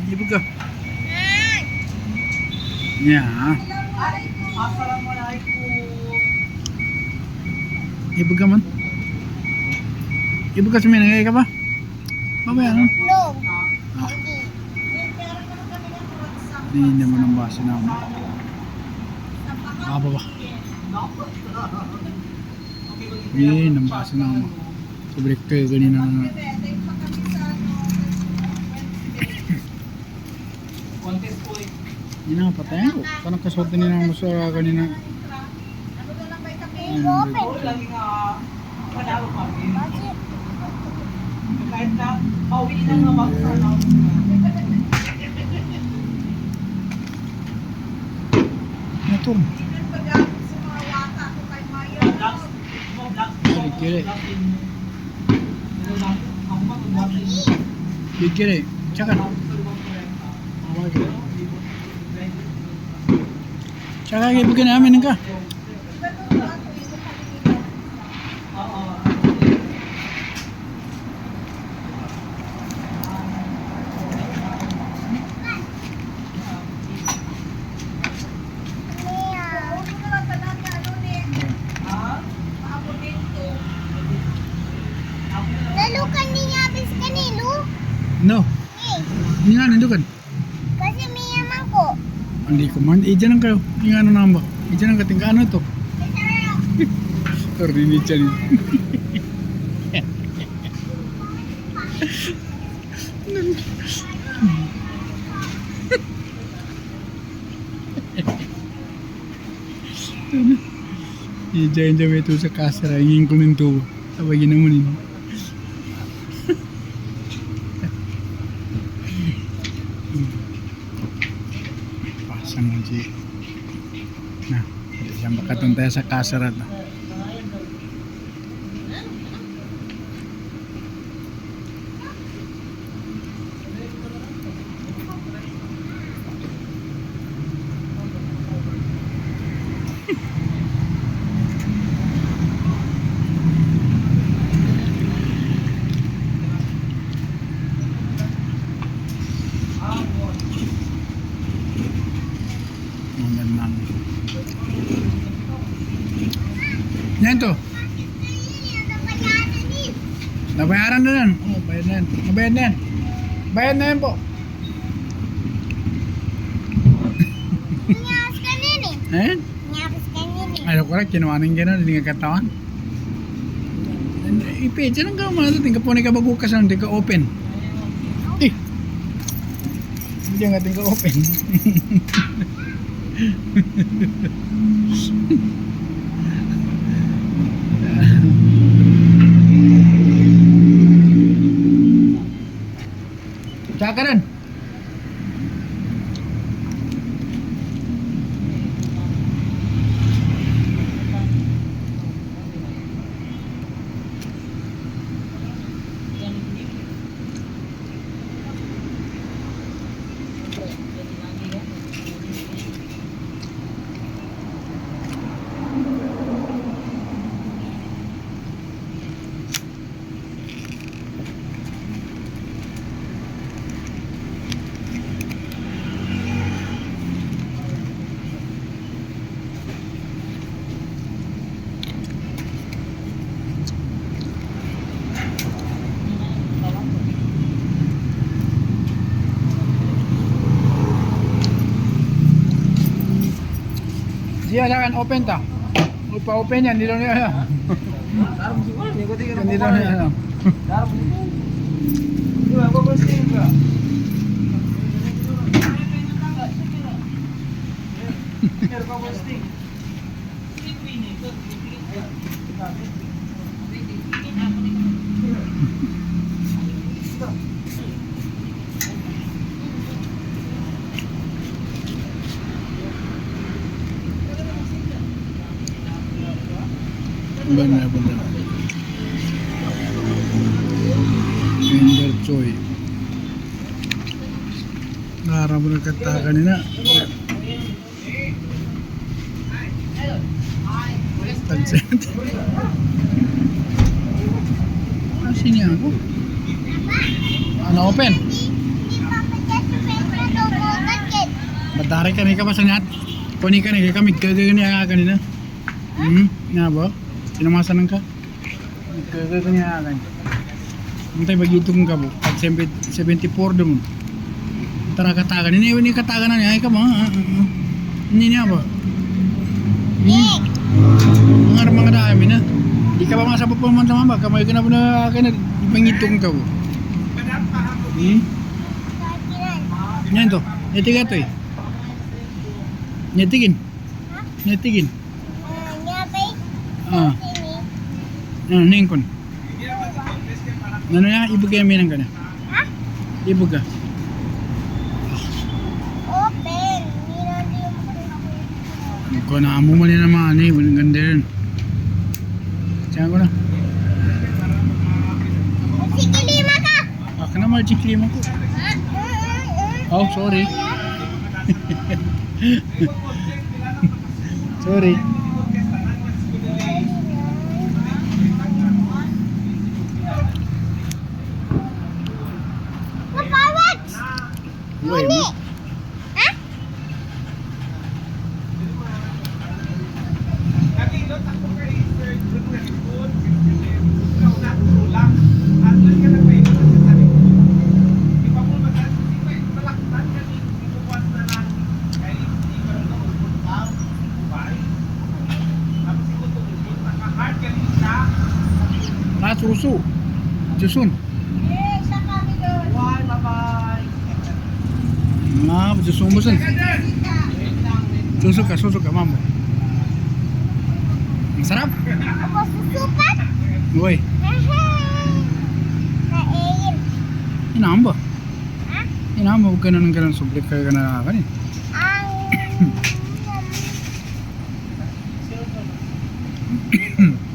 Ibu ka. Ya. Ibu ka man. Ibu ka suminangay ka ba? Mamaya no? No. Ah. Hindi naman ang base na ako. Baba ba? Hindi ang base na ako. Sobrik kayo ganina na. Hindi na patayan ko. Parang kasorte nila mo sa kanina. Ito. Kiri. Kiri. Cakap. Tsaka ibigay namin ka. Lalu kan niya habis kanilo. No. Hindi nga nandukan. Kasi may yaman ko. Hindi ko man. Diyan lang kayo. Hindi nga ano namba. Diyan lang kating ano to. Rinig siya rin. Diyan ito sa kasara. Hingin ko nito. Tawagin naman yun. Pasang mo siya. Nah, diyan bakatong tayo sa kasara na. Yan to. Nabayaran na yan. Oh, bayad na yan. Nabayad na yan. Bayad na yan po. Nyabis kanini. Eh? Nyabis kanini. Ayaw ko rin. Kinuwanan gano'n. Hindi nga katawan. Ipedya lang ka mga ito. Tingka po na ka bagukas lang. Hindi ka open. Eh. Hindi nga tingka open. Tsaka rin. Dia akan open ta. Lupa open yan, hindi daw niya alam. Hindi daw niya alam. Benar-benar. Kinder Joy. Narap mo nagkata kanina. Pansit. Sini ako. Ano open? Di pa pwede Tarik ka na ikapasangat. Kunin ka na kami kagagani ang kanina. Nga ba? Sinamasanan ka? Kagagani ang akan. Antay bagito kong kabo. At 74 doon. Tara katagan. Ini katagan na niya. Ay ka ba? Ini niya ba? Mga dami na. Di ka ba masabot pa man sa mama? Kamay ka na po na akin na ipangitong kabo. Yan to. Netiga to eh. Netigin. Netigin. Nyabay. Ah. Sini. Nengkon. Ano na? Ibog kaya minang ka na. Ha? Ibog ka. Open. Hindi yung Ko na amo man naman eh. Walang ganda rin. Siyan ko na. Sige, lima ka. Ako na marching klima ko. Oh, sorry. Sorry. Mapawat. Uy, Muni. Ha? susu. Jusun. Sa kami doon. Nah, jusun bosan. Susu ka, mama. Masarap. Ako susukat. Uy, Kain. inamba. Ha? Inamba, huwag ka na ng ganun. Sublit ka na kanin. Ang